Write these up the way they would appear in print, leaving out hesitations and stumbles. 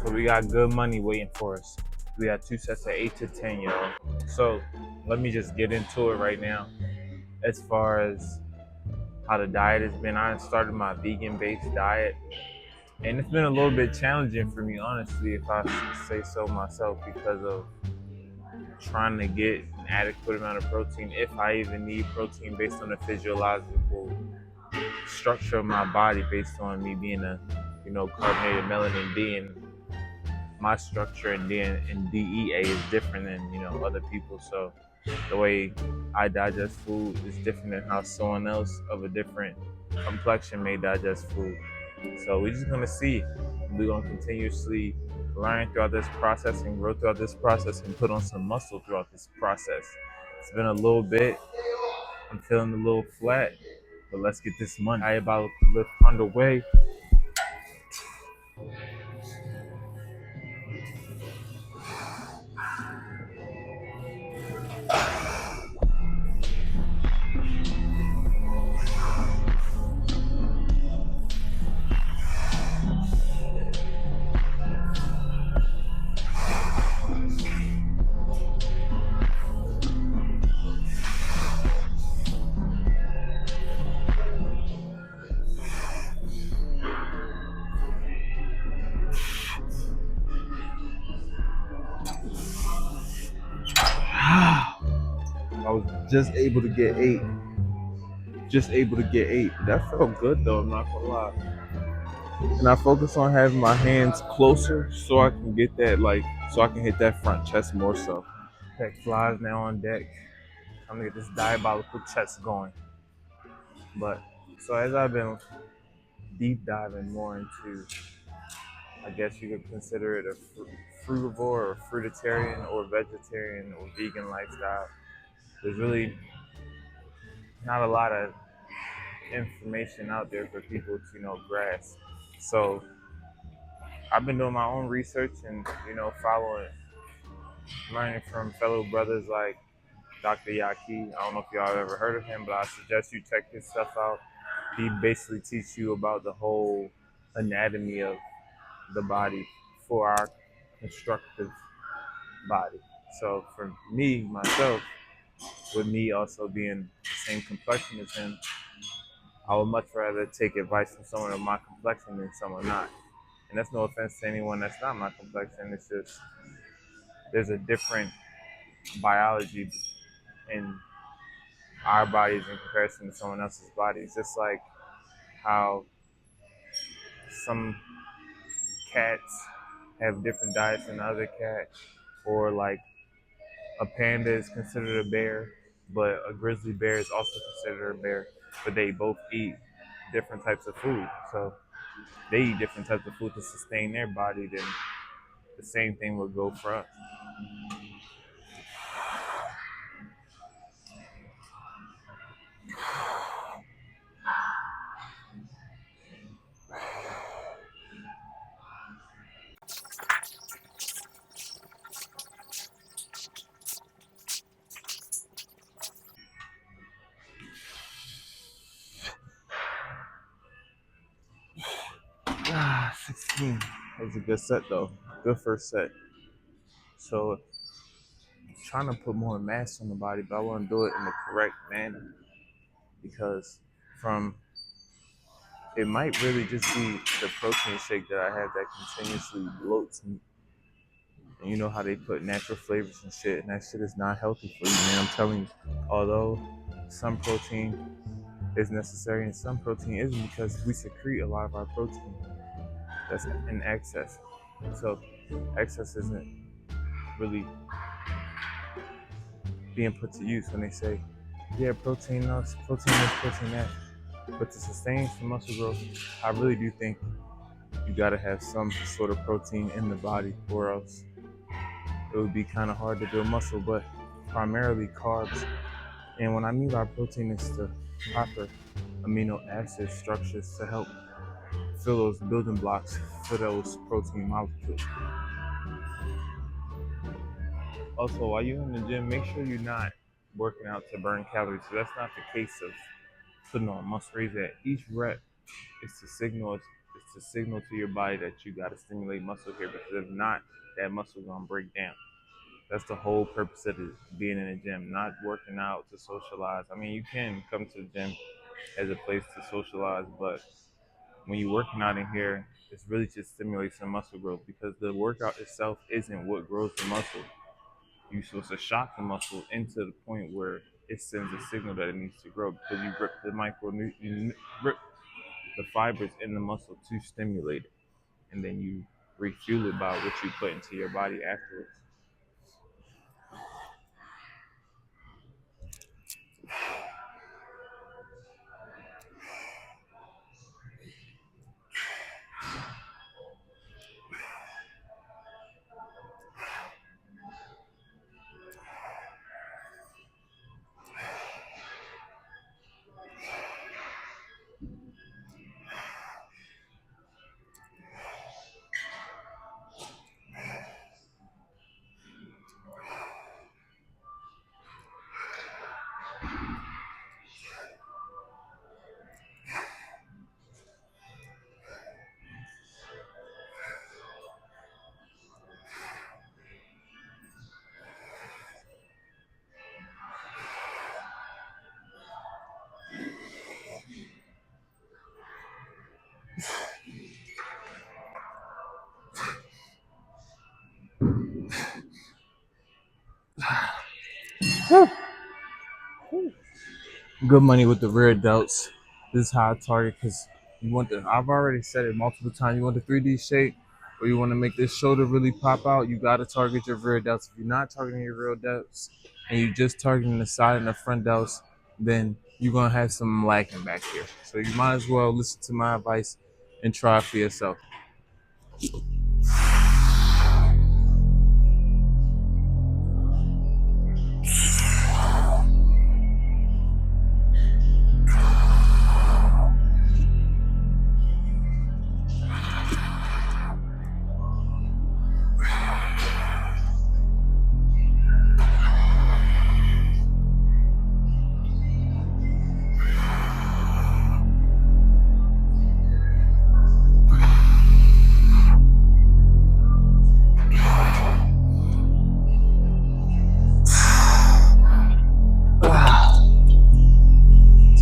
So we got good money waiting for us. We got 2 sets of 8 to 10, yo. So let me just get into it right now. As far as how the diet has been, I started my vegan-based diet, and it's been a little bit challenging for me, honestly, if I say so myself, because of trying to get an adequate amount of protein, if I even need protein, based on the physiological structure of my body, based on me being a, carbonated melanin D, and my structure and DEA is different than other people. So the way I digest food is different than how someone else of a different complexion may digest food. So we're just gonna see. We're gonna continuously learn throughout this process and grow throughout this process and put on some muscle throughout this process. It's been a little bit. I'm feeling a little flat, but let's get this money. Diabolical lift underway. I was just able to get 8. Just able to get 8. That felt good though, I'm not gonna lie. And I focus on having my hands closer so I can get that, so I can hit that front chest more so. Tech flies now on deck. I'm gonna get this diabolical chest going. But so as I've been deep diving more into, I guess you could consider it a frugivore or fruitarian or vegetarian or vegan lifestyle, there's really not a lot of information out there for people to grasp. So I've been doing my own research and following, learning from fellow brothers like Dr. Yaki. I don't know if y'all have ever heard of him, but I suggest you check his stuff out. He basically teaches you about the whole anatomy of the body for our constructive body. So for me, myself, with me also being the same complexion as him, I would much rather take advice from someone of my complexion than someone not. And that's no offense to anyone that's not my complexion. It's just there's a different biology in our bodies in comparison to someone else's bodies. Just like how some cats have different diets than other cats, or like a panda is considered a bear, but a grizzly bear is also considered a bear, but they both eat different types of food. So they eat different types of food to sustain their body, then the same thing would go for us. Ah, 16. That was a good set though. Good first set. So I'm trying to put more mass on the body, but I want to do it in the correct manner, because from it might really just be the protein shake that I have that continuously bloats me. And you know how they put natural flavors and shit, and that shit is not healthy for you, man. I'm telling you. Although some protein is necessary and some protein isn't, because we secrete a lot of our protein that's in excess. So excess isn't really being put to use when they say, yeah, protein this, protein that. But to sustain some muscle growth, I really do think you gotta have some sort of protein in the body, or else it would be kind of hard to build muscle. But primarily carbs. And what I mean by protein is the proper amino acid structures to help fill those building blocks for those protein molecules. Also, while you're in the gym, make sure you're not working out to burn calories. So that's not the case of putting on muscle. Raise that each rep is to signal, is it's a signal to your body that you got to stimulate muscle here, because if not, that muscle gonna break down. That's the whole purpose of it, being in the gym, not working out to socialize. I mean, you can come to the gym as a place to socialize, but when you're working out in here, it's really just stimulates some muscle growth, because the workout itself isn't what grows the muscle. You're supposed to shock the muscle into the point where it sends a signal that it needs to grow, because you rip the you rip the fibers in the muscle to stimulate it, and then you refuel it by what you put into your body afterwards. Good money with the rear delts. This is how I target, because you want the, I've already said it multiple times, you want the 3D shape, or you want to make this shoulder really pop out, you got to target your rear delts. If you're not targeting your rear delts and you're just targeting the side and the front delts, then you're going to have some lacking back here. So you might as well listen to my advice and try it for yourself.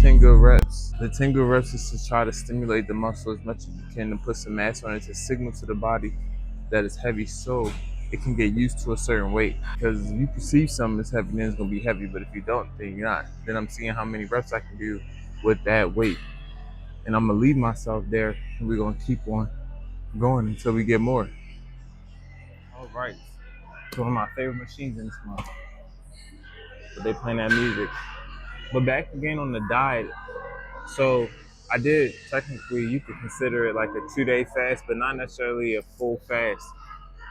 Tingle reps. The tingle reps is to try to stimulate the muscle as much as you can and put some mass on it to signal to the body that it's heavy, so it can get used to a certain weight. Because if you perceive something as heavy, then it's gonna be heavy. But if you don't, then you're not. Then I'm seeing how many reps I can do with that weight, and I'm gonna leave myself there, and we're gonna keep on going until we get more. All right. It's one of my favorite machines in this month. But they playing that music. But back again on the diet. So I did, technically, you could consider it like a 2-day fast, but not necessarily a full fast.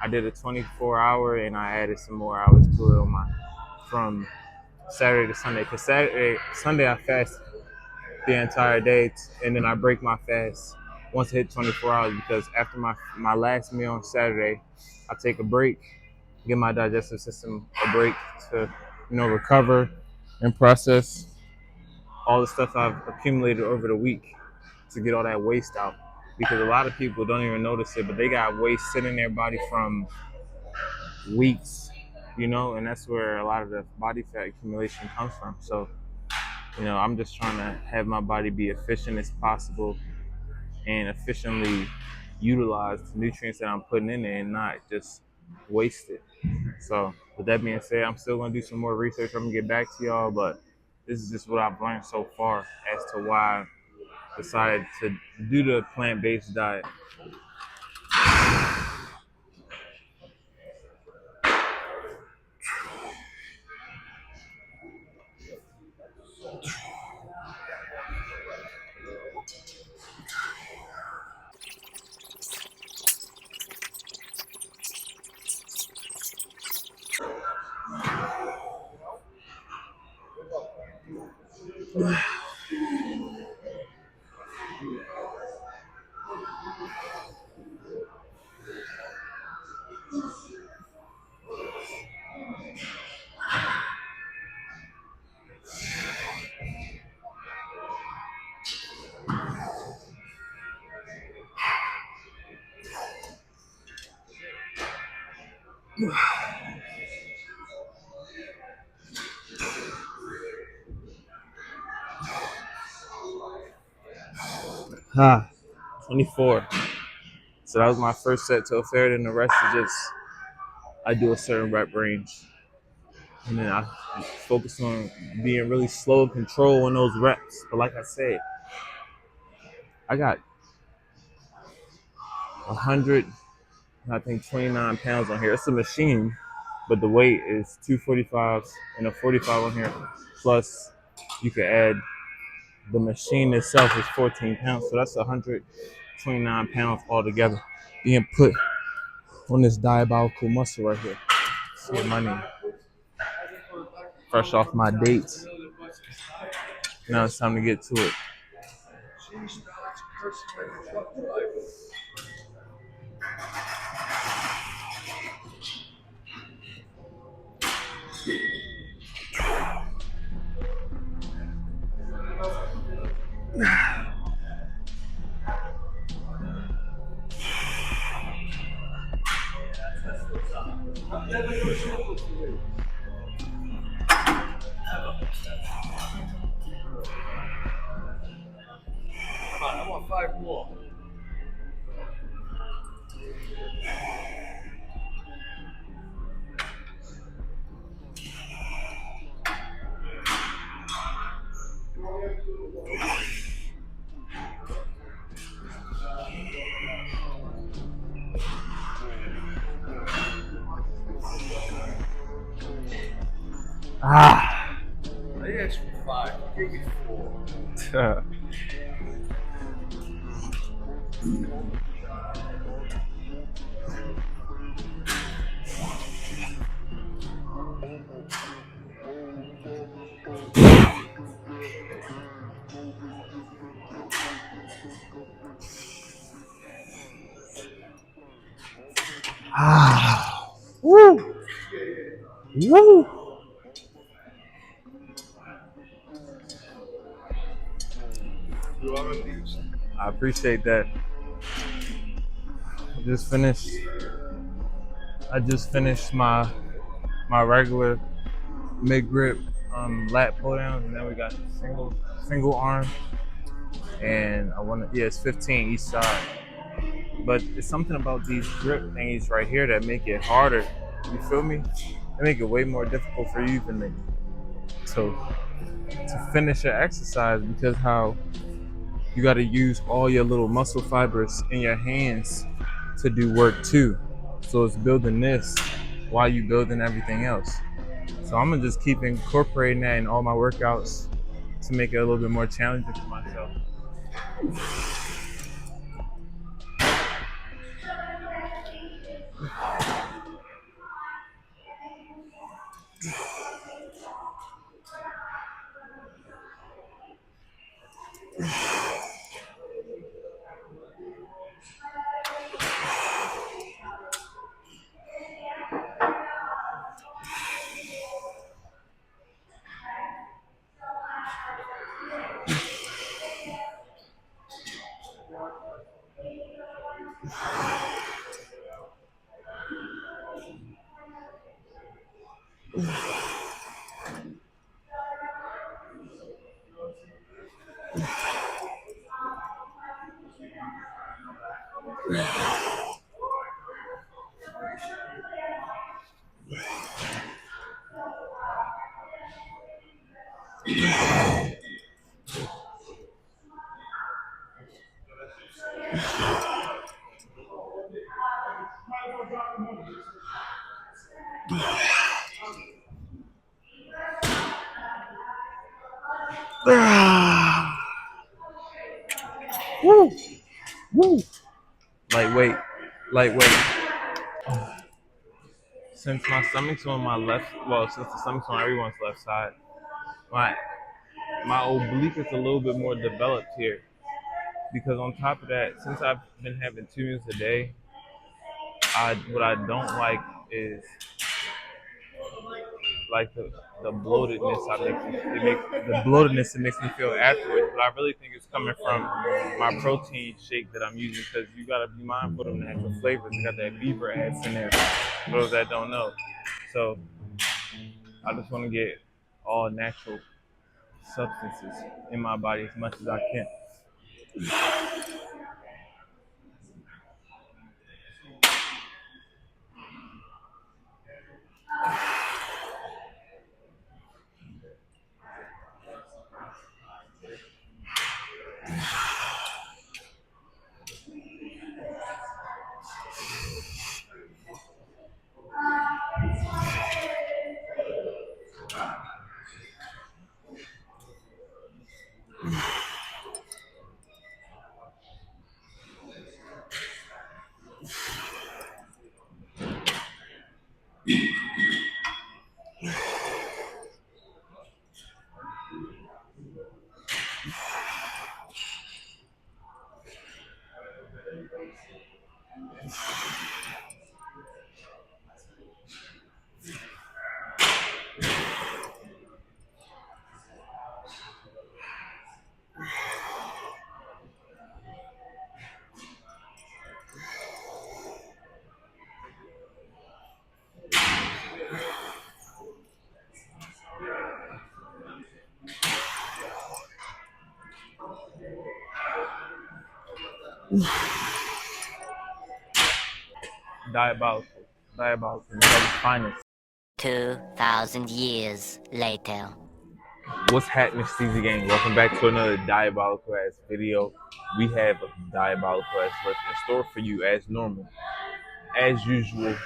I did a 24-hour, and I added some more hours to it on my, from Saturday to Sunday. Because Sunday I fast the entire day, and then I break my fast once I hit 24 hours, because after my last meal on Saturday, I take a break, give my digestive system a break to, recover and process all the stuff I've accumulated over the week, to get all that waste out. Because a lot of people don't even notice it, but they got waste sitting in their body from weeks, and that's where a lot of the body fat accumulation comes from. So, I'm just trying to have my body be efficient as possible and efficiently utilize the nutrients that I'm putting in there and not just waste it. So, with that being said, I'm still going to do some more research. I'm going to get back to y'all, but this is just what I've learned so far as to why I decided to do the plant-based diet. Ah, 24. So that was my first set to a fair, and the rest is just I do a certain rep range. And then I focus on being really slow and control in those reps. But like I said, I got 100, I think 29 pounds on here. It's a machine, but the weight is 245s and a 45 on here. Plus, you can add the machine itself is 14 pounds. So that's 129 pounds altogether being put on this diabolical muscle right here. See my name. Fresh off my dates. Now it's time to get to it. I want 5 more. Ah. I asked for 5. You gave me 4. Ah. Woo. Woo. You are a beast. I appreciate that. I just finished. I just finished my regular mid grip lat pull downs, and then we got single arm, and I want to it's 15 each side. But it's something about these grip thingies right here that make it harder. You feel me? They make it way more difficult for you even to finish your exercise because how you got to use all your little muscle fibers in your hands to do work too. So it's building this while you building everything else. So I'm gonna just keep incorporating that in all my workouts to make it a little bit more challenging for myself. Woo, woo. Lightweight, lightweight. Since my stomach's on my left, well, since the stomach's on everyone's left side, my my oblique is a little bit more developed here. Because on top of that, since I've been having 2 meals a day, what I don't like is like the bloatedness it makes me feel afterwards. But I really think it's coming from my protein shake that I'm using because you gotta be mindful of the natural flavors. I got that beaver ass in there for those that don't know. So I just want to get all natural substances in my body as much as I can. Diabolical, diabolical, the finest. 2,000 years later. What's happening, Steezy Gang? Welcome back to another diabolical ass video. We have a diabolical ass list in store for you as normal. As usual,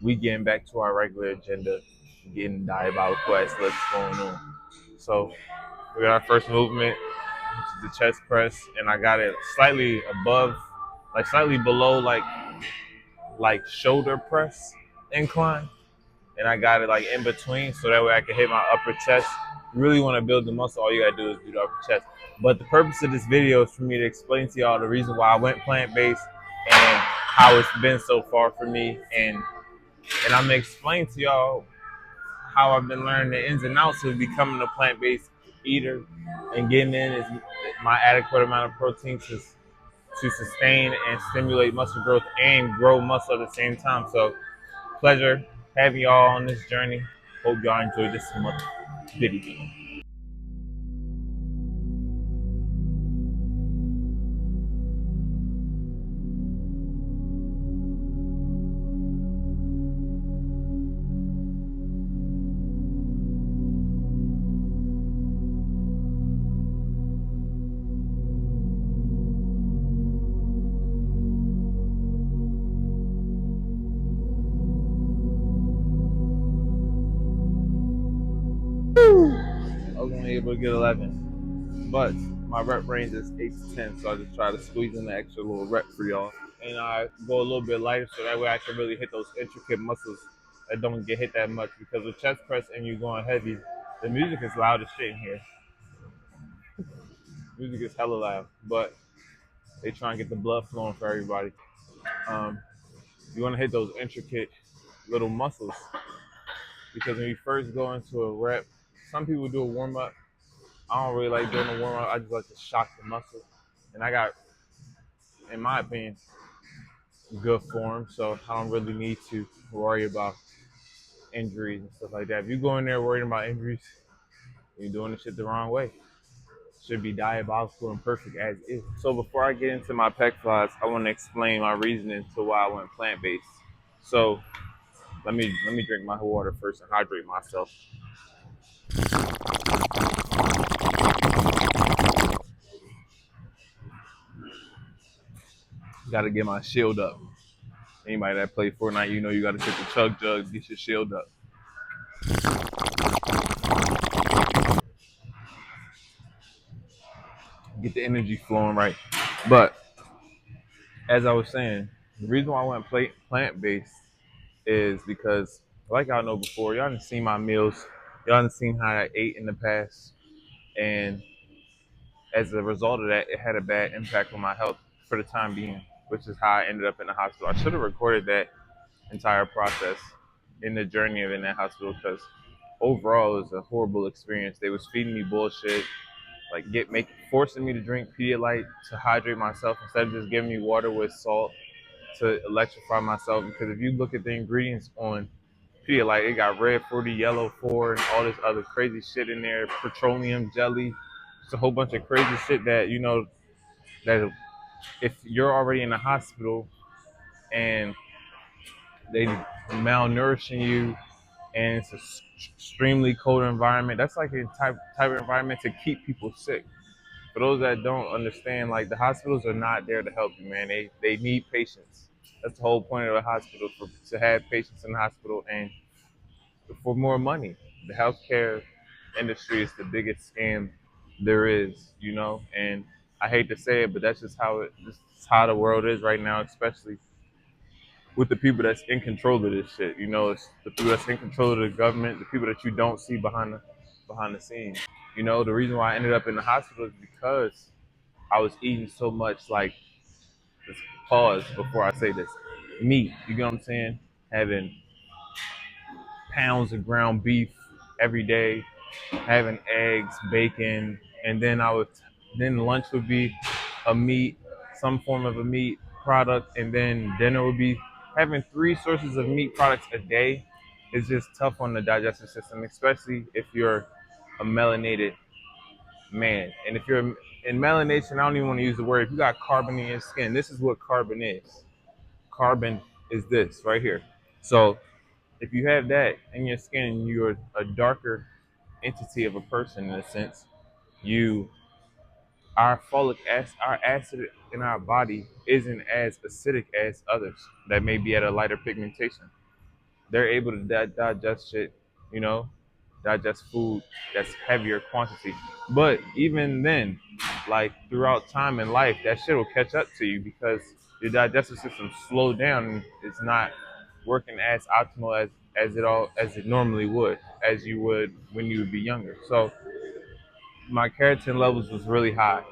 we getting back to our regular agenda, getting diabolical ass lists going on. So we got our first movement, which is the chest press, and I got it slightly above, like slightly below, like shoulder press incline. And I got it like in between so that way I can hit my upper chest. You really want to build the muscle, all you gotta do is do the upper chest. But the purpose of this video is for me to explain to y'all the reason why I went plant-based and how it's been so far for me. And I'm gonna explain to y'all how I've been learning the ins and outs of becoming a plant-based eater and getting in is my adequate amount of protein to sustain and stimulate muscle growth and grow muscle at the same time. So pleasure having y'all on this journey. Hope y'all enjoyed this video. I was only able to get 11, but my rep range is 8 to 10, so I just try to squeeze in the extra little rep for y'all. And I go a little bit lighter so that way I can really hit those intricate muscles that don't get hit that much. Because with chest press and you going heavy, the music is loud as shit in here. Music is hella loud, but they try and get the blood flowing for everybody. Um, you want to hit those intricate little muscles because when you first go into a rep, some people do a warm up. I don't really like doing a warm up. I just like to shock the muscle, and I got, in my opinion, good form, so I don't really need to worry about injuries and stuff like that. If you go in there worrying about injuries, you're doing the shit the wrong way. Should be diabolical and perfect as is. So before I get into my pec flies, I want to explain my reasoning to why I went plant based. So let me drink my water first and hydrate myself. Got to get my shield up. Anybody that play Fortnite, you know you got to take the chug jug, get your shield up. Get the energy flowing right. But as I was saying, the reason why I went plant based is because, like I know before, y'all done seen my meals, y'all done seen how I ate in the past, and as a result of that, it had a bad impact on my health for the time being, which is how I ended up in the hospital. I should have recorded that entire process in the journey of in that hospital because overall, it was a horrible experience. They was feeding me bullshit, like forcing me to drink Pedialyte to hydrate myself instead of just giving me water with salt to electrify myself. Because if you look at the ingredients on Pedialyte, it got red 40, yellow 4, and all this other crazy shit in there, petroleum jelly. It's a whole bunch of crazy shit that, that if you're already in the hospital and they malnourishing you and it's an extremely cold environment, that's like a type of environment to keep people sick. For those that don't understand, like the hospitals are not there to help you, man. They need patients. That's the whole point of the hospital, to have patients in the hospital and for more money. The healthcare industry is the biggest scam there is, and I hate to say it, but that's just this is how the world is right now, especially with the people that's in control of this shit. It's the people that's in control of the government, the people that you don't see behind the scenes. The reason why I ended up in the hospital is because I was eating so much, like, let's pause before I say this, meat. You get what I'm saying? Having pounds of ground beef every day, having eggs, bacon, and then lunch would be a meat, some form of a meat product, and then dinner would be having three sources of meat products a day is just tough on the digestive system, especially if you're a melanated man. And if you're in melanation, I don't even want to use the word. If you got carbon in your skin, this is what carbon is. Carbon is this right here. So if you have that in your skin, you're a darker entity of a person in a sense. You, our folic acid, our acid in our body isn't as acidic as others that may be at a lighter pigmentation. They're able to digest shit, you know, digest food that's heavier quantity. But even then, like throughout time in life, that shit will catch up to you because your digestive system slowed down and it's not working as optimal as it normally would, as you would when you would be younger. So my keratin levels was really high.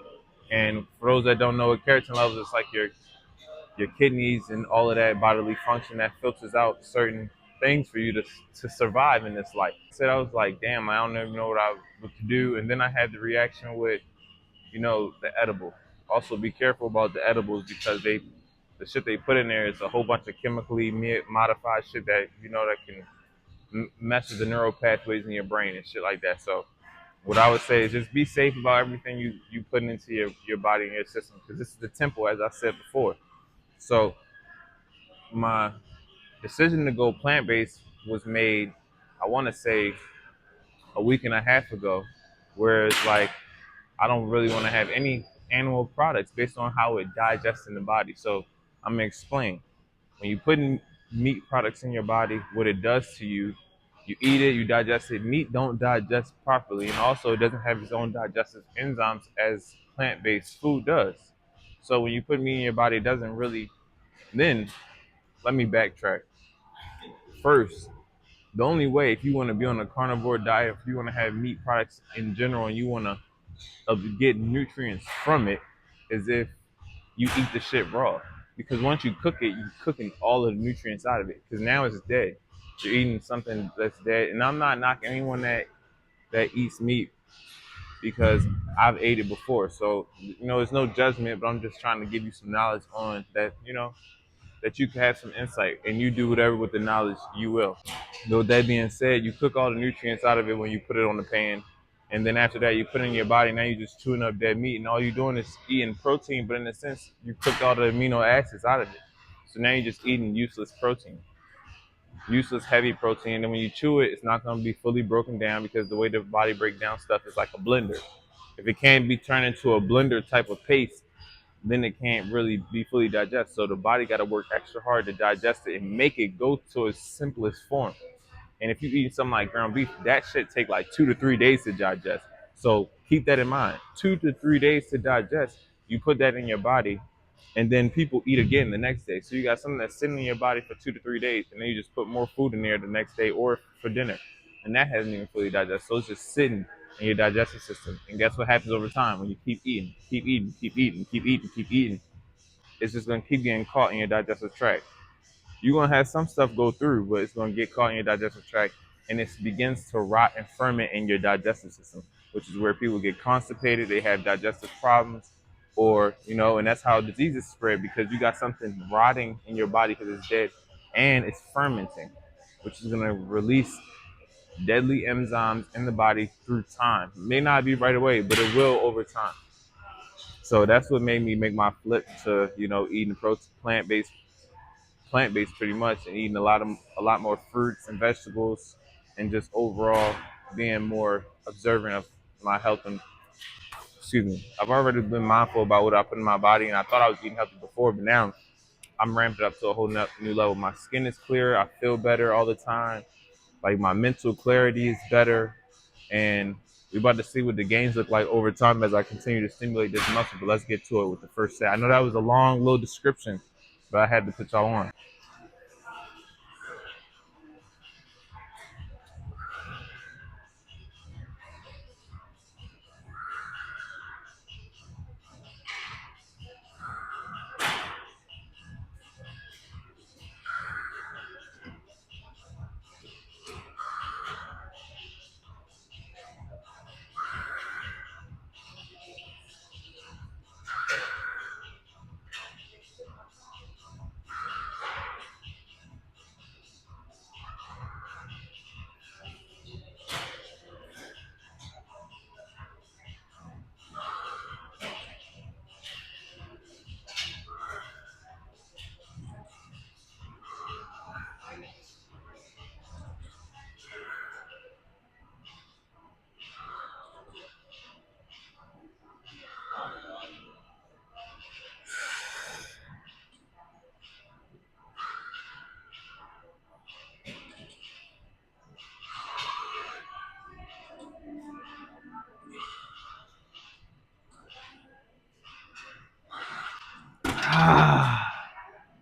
And for those that don't know what keratin levels, it's like your kidneys and all of that bodily function that filters out certain things for you to survive in this life. I was like, damn, I don't even know what to do. And then I had the reaction with, the edible. Also, be careful about the edibles because the shit they put in there is a whole bunch of chemically modified shit that that can mess with the neural pathways in your brain and shit like that. So what I would say is just be safe about everything you putting into your body and your system because this is the temple, as I said before. So my decision to go plant based was made, I want to say, a week and a half ago, where it's like I don't really want to have any animal products based on how it digests in the body. So I'm gonna explain. When you put in meat products in your body, what it does to you, you eat it, you digest it. Meat don't digest properly, and also it doesn't have its own digestive enzymes as plant-based food does. So when you put meat in your body, it doesn't really. Then let me backtrack. First, the only way if you want to be on a carnivore diet, if you want to have meat products in general, and you want to get nutrients from it, is if you eat the shit raw. Because once you cook it, you're cooking all of the nutrients out of it. Because now it's dead. You're eating something that's dead. And I'm not knocking anyone that eats meat because I've ate it before. So, it's no judgment, but I'm just trying to give you some knowledge on that, that you can have some insight and you do whatever with the knowledge you will. Though with that being said, you cook all the nutrients out of it when you put it on the pan. And then after that, you put it in your body. Now you're just chewing up that meat, and all you're doing is eating protein. But in a sense, you cooked all the amino acids out of it. So now you're just eating useless protein, useless heavy protein. And when you chew it, it's not going to be fully broken down because the way the body breaks down stuff is like a blender. If it can't be turned into a blender type of paste, then it can't really be fully digested. So the body got to work extra hard to digest it and make it go to its simplest form. And if you eat something like ground beef, that shit take like 2 to 3 days to digest. So keep that in mind. 2 to 3 days to digest. You put that in your body, and then people eat again the next day. So you got something that's sitting in your body for 2 to 3 days, and then you just put more food in there the next day or for dinner, and that hasn't even fully digested. So it's just sitting in your digestive system. And guess what happens over time when you keep eating, keep eating, keep eating, keep eating, keep eating? It's just gonna keep getting caught in your digestive tract. You're gonna have some stuff go through, but it's gonna get caught in your digestive tract. and it begins to rot and ferment in your digestive system, which is where people get constipated, they have digestive problems, or, and that's how diseases spread, because you got something rotting in your body because it's dead and it's fermenting, which is going to release deadly enzymes in the body through time. It may not be right away, but it will over time. So that's what made me make my flip to, eating plant-based pretty much, and eating a lot more fruits and vegetables, and just overall being more observant of my health. And excuse me, I've already been mindful about what I put in my body, and I thought I was eating healthy before, but now I'm ramped up to a whole new level. My skin is clear. I feel better all the time. Like, my mental clarity is better, and we're about to see what the gains look like over time as I continue to stimulate this muscle. But let's get to it with the first set. I know that was a long little description, but I had to put y'all on.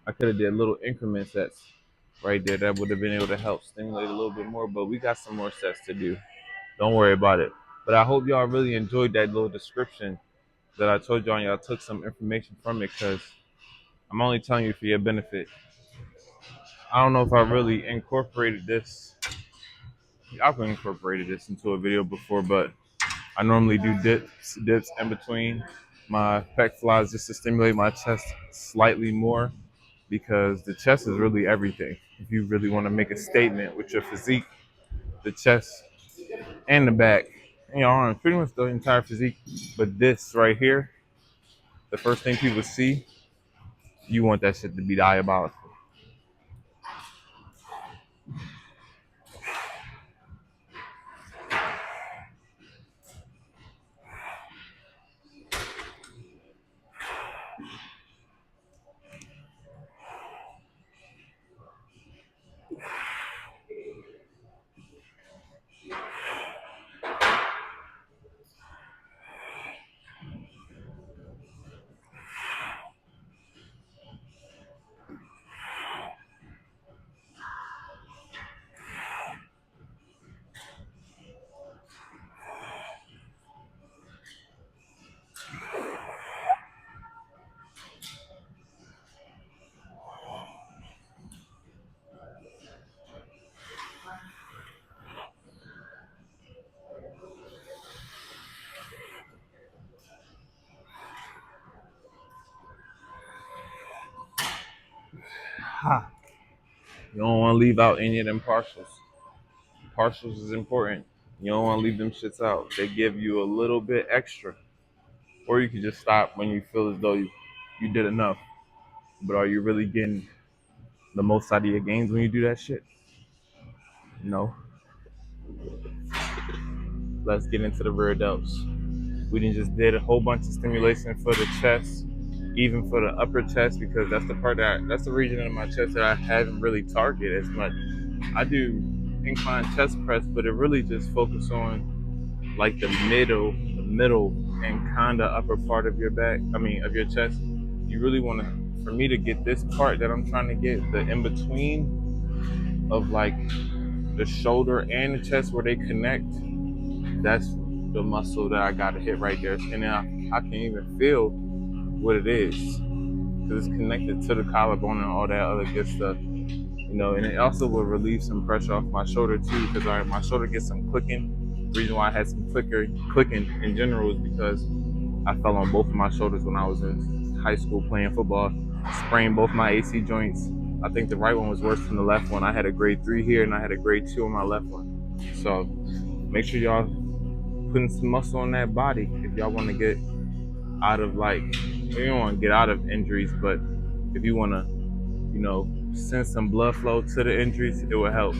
I could have did little increment sets right there. That would have been able to help stimulate a little bit more, but we got some more sets to do. Don't worry about it. But I hope y'all really enjoyed that little description that I told y'all, and y'all took some information from it, because I'm only telling you for your benefit. I don't know if I really incorporated this. I've incorporated this into a video before, but I normally do dips in between my pec flies just to stimulate my chest slightly more, because the chest is really everything. If you really want to make a statement with your physique, the chest and the back, and your arms, pretty much the entire physique. But this right here, the first thing people see, you want that shit to be diabolical. You don't want to leave out any of them partials. Partials is important. You don't want to leave them shits out. They give you a little bit extra. Or you can just stop when you feel as though you did enough. But are you really getting the most out of your gains when you do that shit? No. Let's get into the rear delts. We done just did a whole bunch of stimulation for the chest, even for the upper chest, because that's that's the region of my chest that I haven't really targeted as much. I do incline chest press, but it really just focuses on like the middle and kind of upper part of your back. Of your chest. You really want to, for me to get this part that I'm trying to get, the in between of like the shoulder and the chest where they connect. That's the muscle that I got to hit right there, and I can even feel what it is, because it's connected to the collarbone and all that other good stuff. And it also will relieve some pressure off my shoulder too, because my shoulder gets some clicking. The reason why I had some clicking in general is because I fell on both of my shoulders when I was in high school playing football. Sprained both my AC joints. I think the right one was worse than the left one. I had a grade 3 here and I had a grade 2 on my left one. So make sure y'all putting some muscle on that body if y'all want to get out of you don't want to get out of injuries, but if you want to, send some blood flow to the injuries, it will help.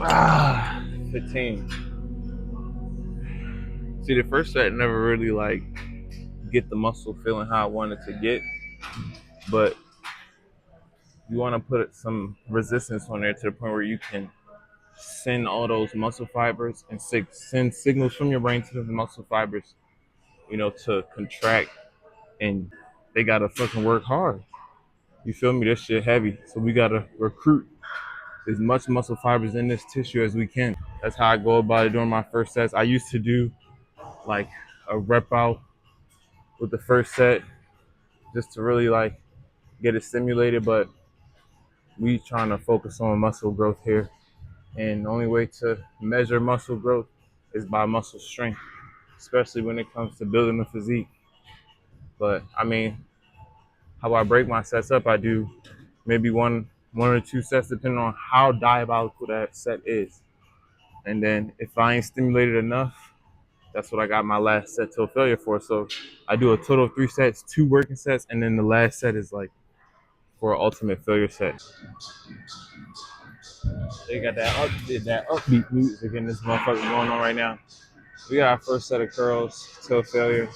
Ah, 15. See, the first set never really get the muscle feeling how I wanted to get, but you want to put some resistance on there to the point where you can send all those muscle fibers and send signals from your brain to the muscle fibers, to contract, and they gotta fucking work hard. You feel me? This shit heavy, so we gotta recruit as much muscle fibers in this tissue as we can. That's how I go about it during my first sets. I used to do like a rep out with the first set just to really get it stimulated, but we trying to focus on muscle growth here. And the only way to measure muscle growth is by muscle strength, especially when it comes to building a physique. But I mean, how I break my sets up, I do maybe one or two sets depending on how diabolical that set is. And then if I ain't stimulated enough, that's what I got my last set till failure for. So I do a total of 3 sets, 2 working sets, and then the last set is for an ultimate failure set. They got that upbeat music in this motherfucker going on right now. We got our first set of curls till failure.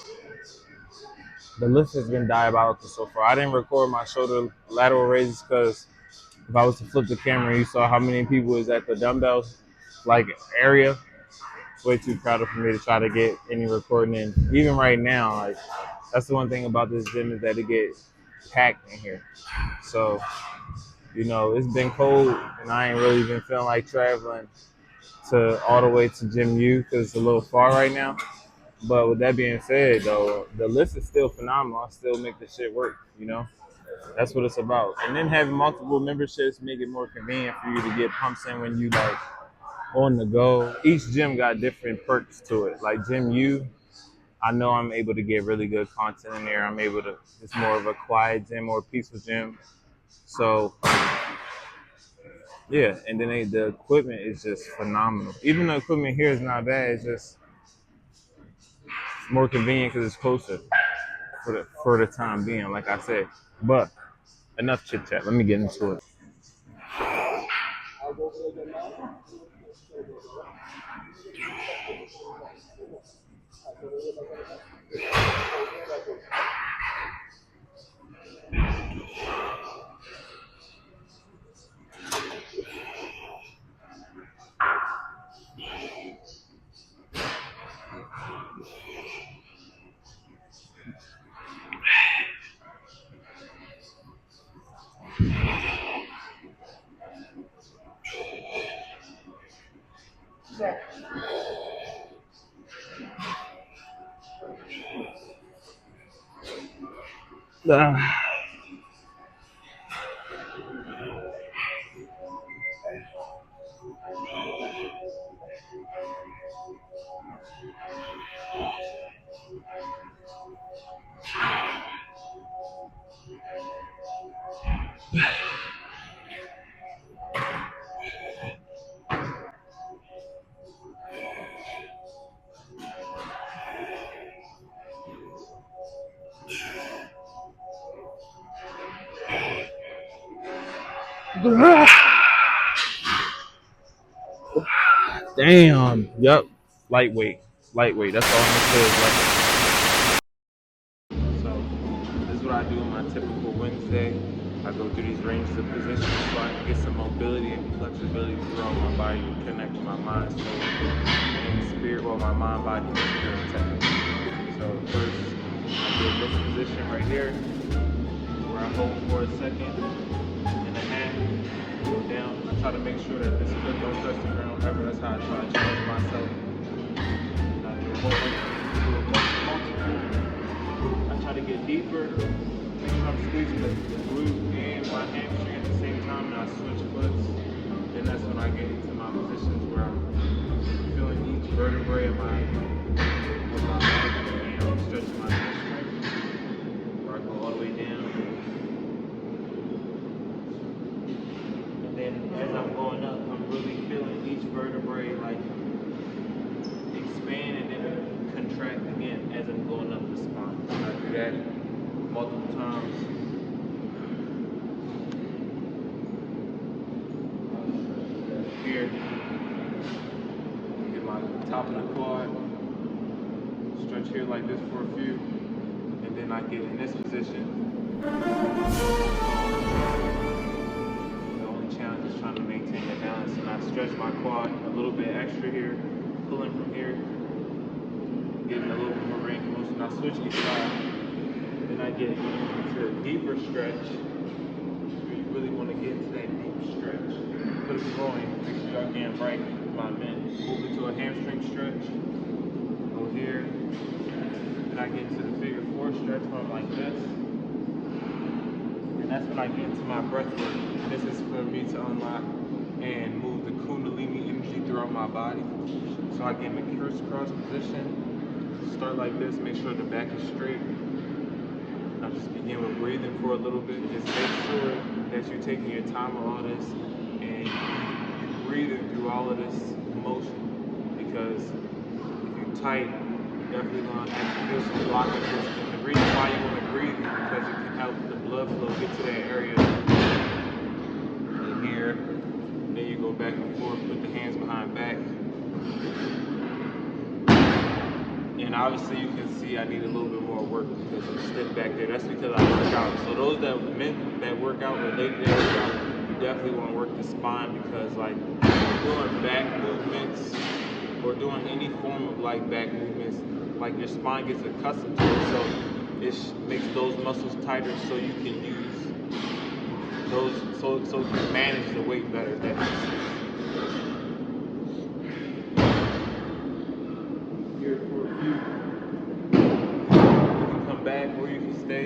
The lift has been diabolical so far. I didn't record my shoulder lateral raises because if I was to flip the camera, you saw how many people is at the dumbbells area. It's way too crowded for me to try to get any recording in. Even right now, that's the one thing about this gym is that it gets packed in here. So, it's been cold and I ain't really been feeling like traveling to all the way to Gym U because it's a little far right now. But with that being said, though, the list is still phenomenal. I still make the shit work, That's what it's about. And then having multiple memberships make it more convenient for you to get pumps in when you on the go. Each gym got different perks to it. Like Gym U, I know I'm able to get really good content in there. It's more of a quiet gym, more peaceful gym. So, yeah. And then the equipment is just phenomenal. Even the equipment here is not bad. It's just more convenient because it's closer for the time being, like I said. But enough chit chat. Let me get into it. Damn. Yep. Lightweight. lightweight. That's all I'm gonna say is lightweight. So this is what I do on my typical Wednesday. I go through these ranges of positions so I can get some mobility and flexibility throughout my body to connect to my mind, soul, and spirit, well, my mind, body, and spirit intact. So first, I do this position right here, where I hold for a second and a half, go down. I try to make sure that this foot don't touch the ground ever. That's how I try to challenge myself. And I do a whole multiple. I try to get deeper. Make sure I'm squeezing the glute and my hamstring at the same time, and I switch foots. Then that's when I get into my positions where I'm feeling each vertebrae of my back, and I'm stretching my hamstring. Where I go all the way down. And then as I'm going up, I'm really feeling each vertebrae like expand and then contract again as I'm going up the spine. I do that multiple times. Here, get my top of the quad, stretch here like this for a few, and then I get in this position. The only challenge is trying to maintain the balance, and I stretch my quad a little bit extra here, pulling from here, getting a little bit more range of motion. I switch each side, then I get into a deeper stretch. You really want to get into that deep stretch. Put it going, make sure y'all getting right, my men. Move into a hamstring stretch, go here, then I get into the figure 4 stretch where I'm like this. And that's when I get into my breath work. This is for me to unlock and move the kundalini energy throughout my body. So I get in the crisscross position, start like this, make sure the back is straight. I'll just begin with breathing for a little bit. Just make sure that you're taking your time with all this and you're breathing through all of this motion. Because if you're tight, you're definitely going to have to feel some blockages. And the reason why you want to breathe is because it can help the blood flow get to that area in here. Then you go back and forth, put the hands behind back. And obviously you can see I need a little bit more work because I'm stiff back there. That's because I work out. So those men that work out or ladies that work out, you definitely want to work the spine because like doing back movements or doing any form of like back movements, like your spine gets accustomed to it. So it makes those muscles tighter so you can use those, so you can manage the weight better. If that makes sense. Here for a few. You can come back or you can stay.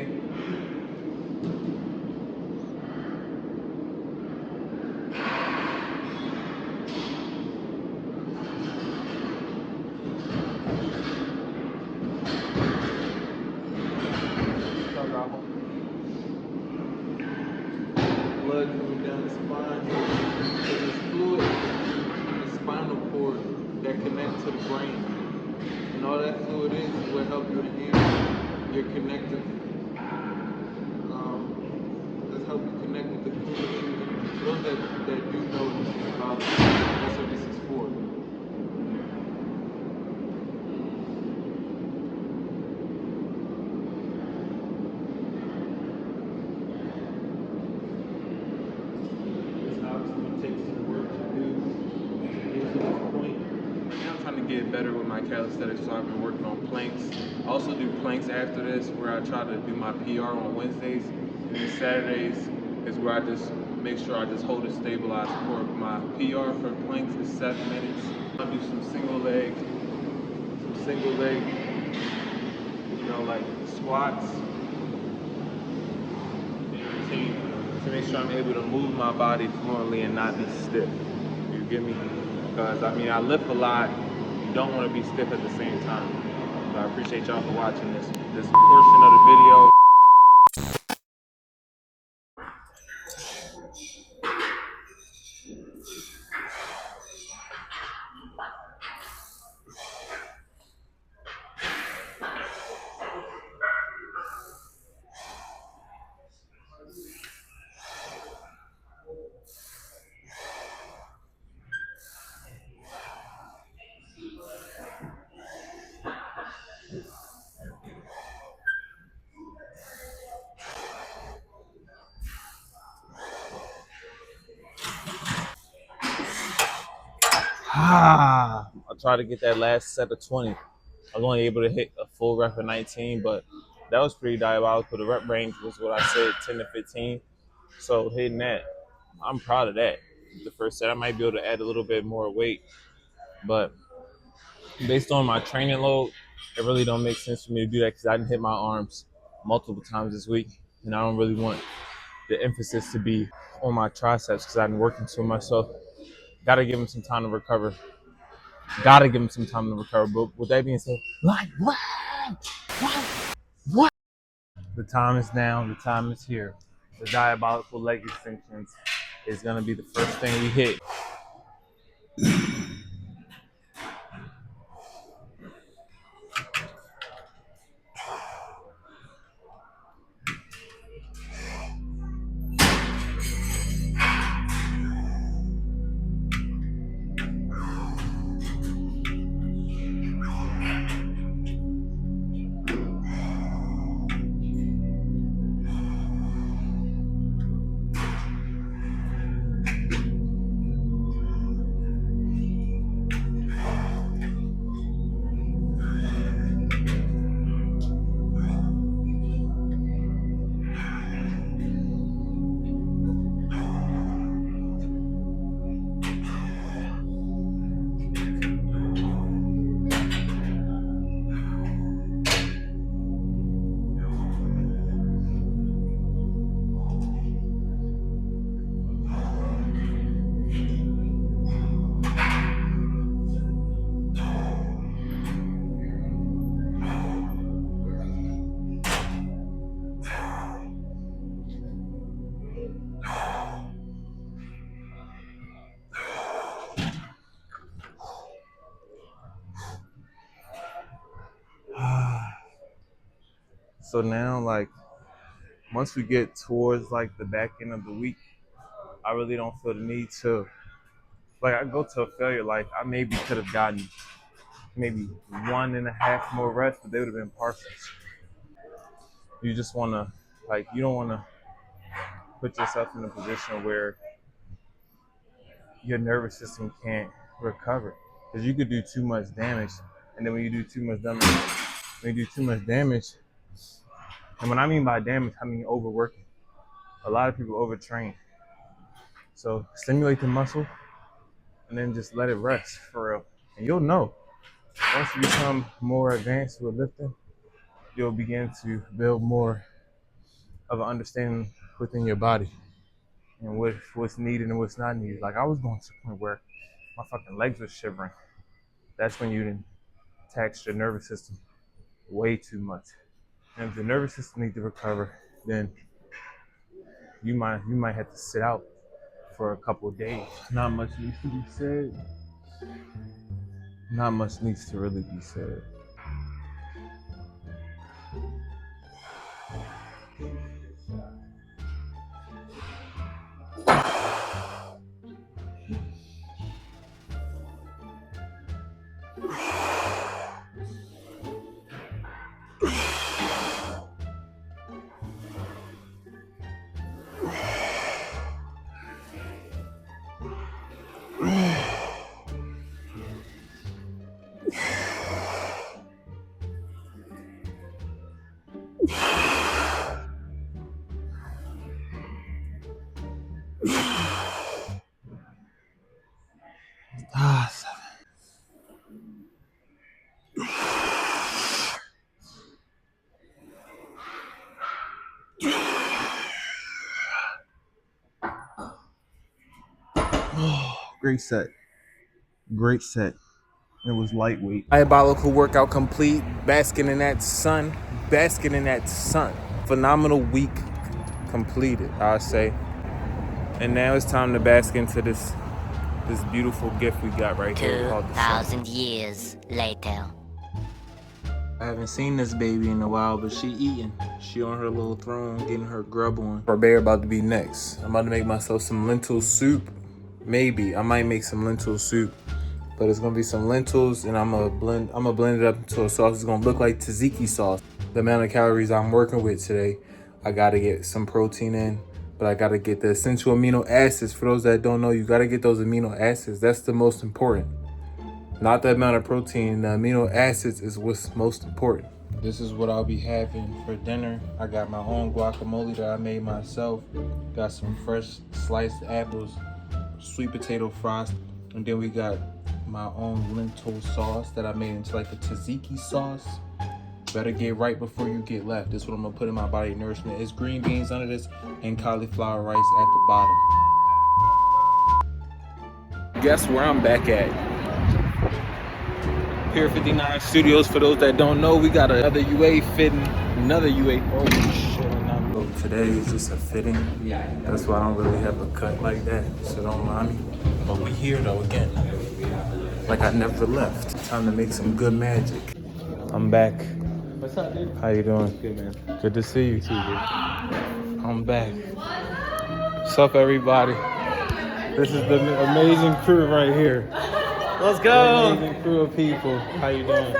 Blood coming down the spine. So there's fluid in the spinal cord that connects to the brain. And all that fluid is what helps you enhance your connective. Let's help you connect with the kundalini. For those that do know about that's what this is for. This obviously takes some work to do to get to this point. Now I'm trying to get better with my calisthenics, so I've been working on planks. I also do planks after this, where I try to do my PR on Wednesdays, and then Saturdays is where I just make sure I just hold it stabilized. For my PR for planks is 7 minutes. I do some single leg, like squats in routine to make sure I'm able to move my body fluently and not be stiff. You get me? Because I mean, I lift a lot. You don't want to be stiff at the same time. So I appreciate y'all for watching this portion of the video. I tried to get that last set of 20. I was only able to hit a full rep of 19, but that was pretty diabolical. The rep range was what I said, 10 to 15. So hitting that, I'm proud of that. The first set, I might be able to add a little bit more weight, but based on my training load, it really don't make sense for me to do that because I didn't hit my arms multiple times this week, and I don't really want the emphasis to be on my triceps because I've been working too much. So gotta give them some time to recover. But with that being said, like what? What? The time is now. The time is here. The diabolical leg extensions is gonna be the first thing we hit. So now, like, once we get towards like the back end of the week, I really don't feel the need to, like, I go to a failure. Like, I maybe could have gotten maybe 1.5 more reps, but they would have been partials. You just want to, like, you don't want to put yourself in a position where your nervous system can't recover because you could do too much damage. And then when you do too much damage, and when I mean by damage, I mean overworking. A lot of people overtrain. So stimulate the muscle and then just let it rest for real. And you'll know. Once you become more advanced with lifting, you'll begin to build more of an understanding within your body and what's needed and what's not needed. Like, I was going to the point where my fucking legs were shivering. That's when you didn't tax your nervous system way too much. And if the nervous system needs to recover, then you might have to sit out for a couple of days. Not much needs to be said. Not much needs to really be said. Great set. Great set. It was lightweight. Diabolical workout complete. Basking in that sun. Phenomenal week completed, I say. And now it's time to bask into this beautiful gift we got right here called the sun. 2,000 years later. I haven't seen this baby in a while, but she eating. She on her little throne, getting her grub on. Our bear about to be next. I'm about to make myself some lentil soup. Maybe I might make some lentil soup, but it's gonna be some lentils, and I'm gonna blend it up into a sauce. It's gonna look like tzatziki sauce. The amount of calories I'm working with today, I gotta get some protein in, but I gotta get the essential amino acids. For those that don't know, you gotta get those amino acids. That's the most important. Not the amount of protein. The amino acids is what's most important. This is what I'll be having for dinner. I got my own guacamole that I made myself. Got some fresh sliced apples, sweet potato fries, and then we got my own lentil sauce that I made into like the tzatziki sauce. Better get right before you get left. This is what I'm gonna put in my body nourishment. It's green beans under this and cauliflower rice at the bottom. Guess where I'm back at? Pier 59 Studios. For those that don't know, we got another UA fitting. Another UA. Oh shit. Today is just a fitting. That's why I don't really have a cut like that. So don't mind me. But we here though again. Like I never left. Time to make some good magic. I'm back. What's up, dude? How you doing? Good, man. Good to see you too, dude. I'm back. What's up, everybody? This is the amazing crew right here. Let's go. Amazing crew of people. How you doing?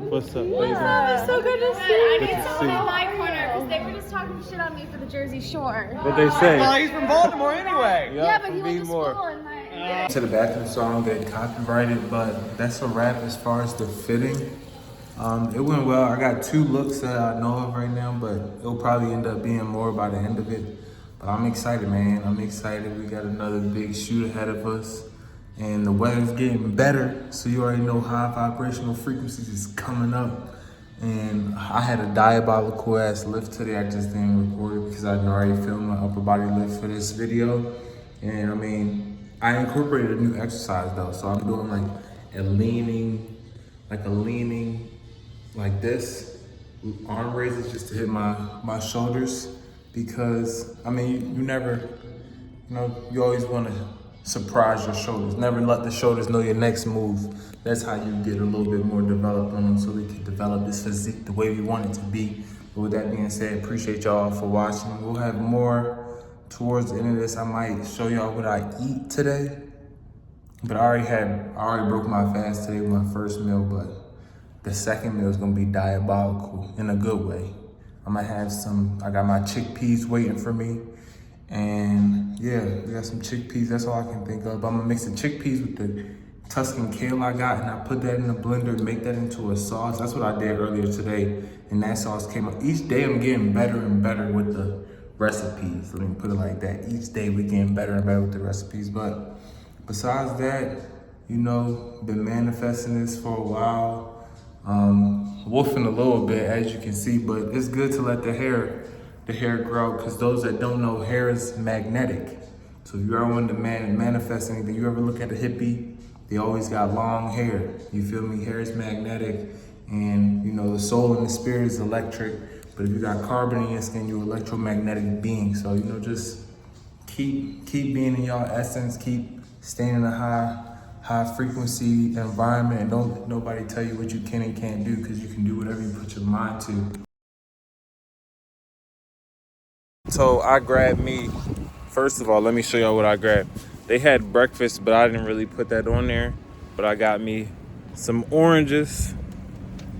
What's up? How you doing? So good to see you. Good I to need see someone you. in my corner because they were just talking shit on me for the Jersey Shore. What they say? Well, he's from Baltimore anyway. Yeah, but he from went to Beemore. school in my... To the bathroom so I don't get copyrighted, but that's a wrap as far as the fitting. It went well. I got 2 looks that I know of right now, but it'll probably end up being more by the end of it. But I'm excited, man. I'm excited. We got another big shoot ahead of us. And the weather's getting better, so you already know high vibrational frequencies is coming up. And I had a diabolical ass lift today. I just didn't record it because I'd already filmed my upper body lift for this video. And I mean, I incorporated a new exercise though. So I'm doing like a leaning like this, arm raises just to hit my shoulders. Because I mean, you never, you always want to surprise your shoulders. Never let the shoulders know your next move. That's how you get a little bit more developed on them so we can develop this physique the way we want it to be. But with that being said, appreciate y'all for watching. We'll have more towards the end of this. I might show y'all what I eat today. But I already broke my fast today with my first meal, but the second meal is gonna be diabolical in a good way. I'm gonna have I got my chickpeas waiting for me. And yeah, we got some chickpeas, that's all I can think of. But I'm gonna mix the chickpeas with the Tuscan kale I got, and I put that in the blender and make that into a sauce. That's what I did earlier today, and that sauce came up. Each day I'm getting better and better with the recipes. Let me put it like that. Each day we're getting better and better with the recipes. But besides that, been manifesting this for a while. Wolfing a little bit, as you can see, but it's good to let the hair grow, because those that don't know, hair is magnetic. So if you ever want to manifest anything, you ever look at a hippie, they always got long hair. You feel me? Hair is magnetic, and the soul and the spirit is electric. But if you got carbon in your skin, you're an electromagnetic being. So just keep being in your essence, keep staying in a high frequency environment, and don't let nobody tell you what you can and can't do, because you can do whatever you put your mind to. So I grabbed me, first of all, let me show y'all what I grabbed. They had breakfast, but I didn't really put that on there. But I got me some oranges,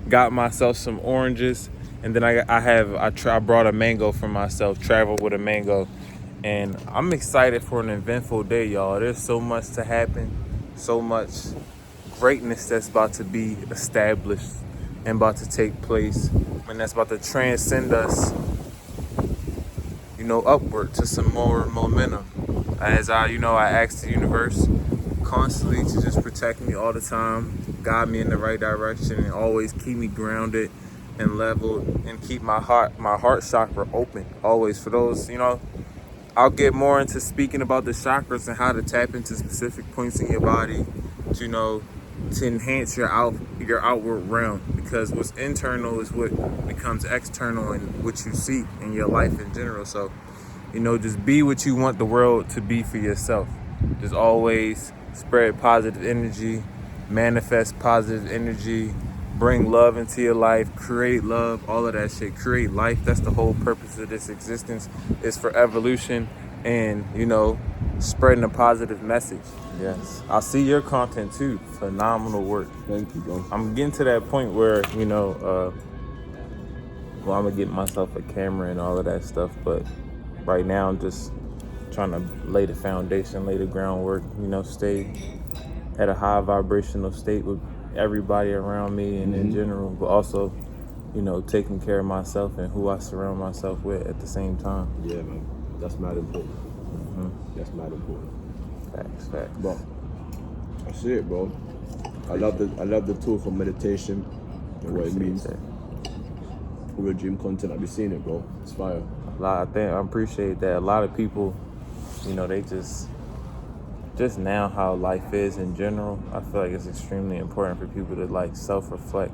got myself some oranges, and then I brought a mango for myself, traveled with a mango. And I'm excited for an eventful day, y'all. There's so much to happen, so much greatness that's about to be established and about to take place, and that's about to transcend us, upward to some more momentum. As I ask the universe constantly to just protect me all the time, guide me in the right direction, and always keep me grounded and leveled, and keep my heart chakra open always. For those, I'll get more into speaking about the chakras and how to tap into specific points in your body to enhance your outward realm, because what's internal is what becomes external and what you seek in your life in general. So just be what you want the world to be for yourself. Just always spread positive energy, manifest positive energy, bring love into your life, create love, all of that shit. Create life. That's the whole purpose of this existence, is for evolution and spreading a positive message. Yes, I see your content too. Phenomenal work. Thank you, bro. I'm getting to that point where I'm gonna get myself a camera and all of that stuff, but right now I'm just trying to lay the foundation, lay the groundwork, stay at a high vibrational state with everybody around me and in general, but also, you know, taking care of myself and who I surround myself with at the same time. Yeah, man. That's mad important. That's mad important. Facts. But that's it, bro. I love the tool for meditation and what it means. For your dream content, I've been seeing it, bro. It's fire. I appreciate that. A lot of people, you know, they just now how life is in general, I feel like it's extremely important for people to like self-reflect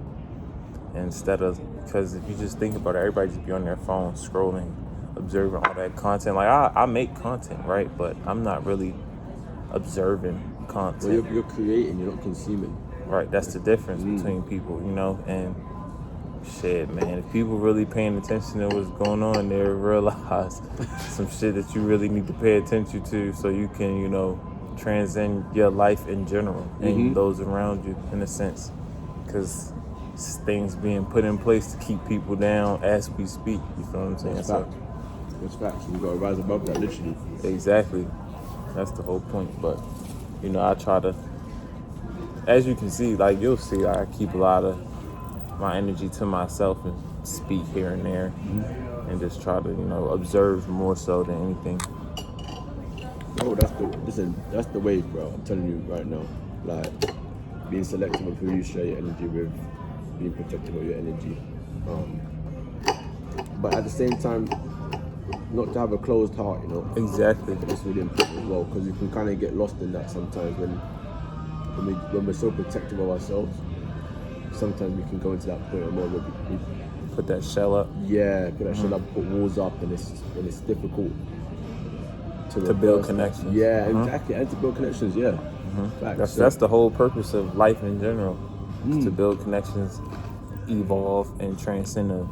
instead of, because if you just think about it, everybody just be on their phone scrolling, observing all that content. Like I make content, right? But I'm not really observing content. Well, you're creating, you're not consuming. Right, that's the difference between people, you know, and shit, man, if people really paying attention to what's going on, they'll realize some shit that you really need to pay attention to so you can, you know, transcend your life in general and those around you in a sense, because things being put in place to keep people down as we speak, you feel what I'm saying? It's facts. We gotta rise above that, literally. Exactly, that's the whole point. But, you know, I try to, as you can see, like you'll see, I keep a lot of my energy to myself and speak here and there and just try to, you know, observe more so than anything. Bro, that's the way, bro. I'm telling you right now. Like, being selective of who you share your energy with, being protective of your energy. But at the same time, not to have a closed heart, you know. Exactly. It's really important as well, because you can kind of get lost in that sometimes when we're so protective of ourselves. Sometimes we can go into that point where we put that shell up. Yeah, put that shell up, put walls up, and it's difficult to build connections. Yeah, exactly, and to build connections. Yeah, that's the whole purpose of life in general, is to build connections, evolve, and transcend a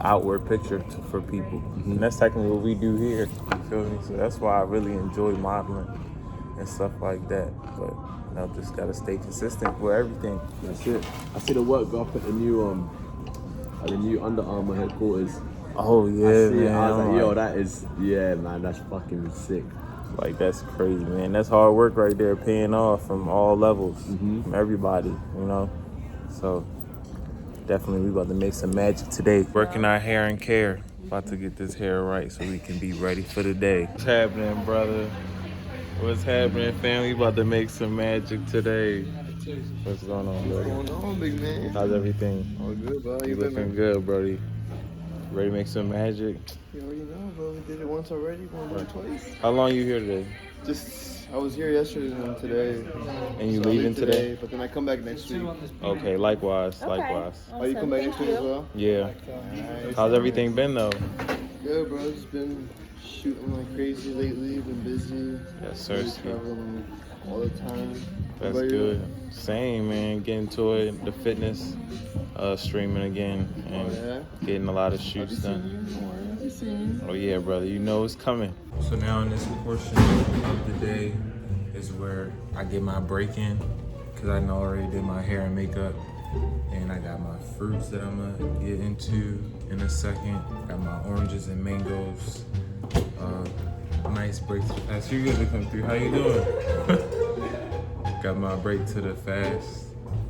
outward picture for people. And that's technically what we do here. You feel me? So that's why I really enjoy modeling and stuff like that. But you know, just gotta stay consistent with everything. That's it. I see the work go up at the new Under Armour headquarters. Oh yeah, man. I was like, yo, that is, yeah, man, that's fucking sick. Like, that's crazy, man. That's hard work right there, paying off from all levels, from everybody, you know. So definitely, we about to make some magic today. Working our hair and care. About to get this hair right so we can be ready for the day. What's happening, brother? What's happening, family? About to make some magic today. What's going on, buddy? What's going on, big man? How's everything? All good, bro. You looking good, buddy. Ready to make some magic? You already know, bro. We did it once already. We're gonna do it twice. How long you here today? I was here yesterday and today. And you So I leaving leave today? But then I come back next week. Okay, likewise. Okay. Oh, you come back next week as well? Yeah. Nice. How's everything been though? Good, bro. Just been shooting like crazy lately. Been busy. Yes, sir. Really traveling all the time. That's What about good. you? Same, man. Getting to it, the fitness, streaming again, and getting a lot of shoots done. Oh yeah, brother. You know it's coming. So now in this portion of the day is where I get my break in, because I know I already did my hair and makeup, and I got my fruits that I'm gonna get into in a second. Got my oranges and mangoes. Nice break to the fast. You good to come through. How you doing? Got my break to the fast,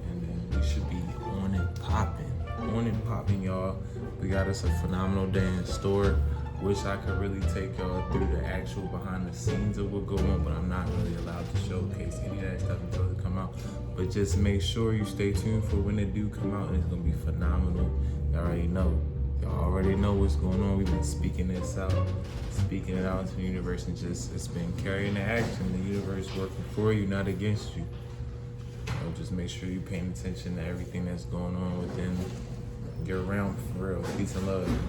and then we should be on and popping, y'all. We got us a phenomenal day in store. Wish I could really take y'all through the actual behind the scenes of what go on, but I'm not really allowed to showcase any of that stuff until it come out. But just make sure you stay tuned for when it do come out, and it's gonna be phenomenal. Y'all already know. Y'all already know what's going on. We've been speaking this out, speaking it out into the universe, and it's been carrying the action. The universe working for you, not against you. So just make sure you're paying attention to everything that's going on within your realm, for real. Peace and love.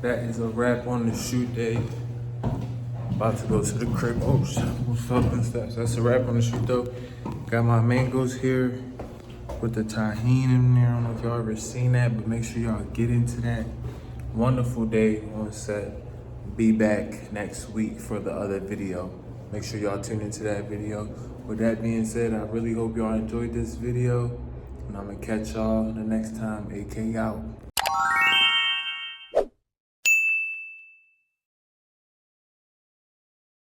That is a wrap on the shoot day. About to go to the crib. Oh shit, what's up and stuff. That's a wrap on the shoot though. Got my mangoes here with the tahini in there. I don't know if y'all ever seen that, but make sure y'all get into that. Wonderful day on set. Be back next week for the other video. Make sure y'all tune into that video. With that being said, I really hope y'all enjoyed this video, and I'm gonna catch y'all the next time. AK out.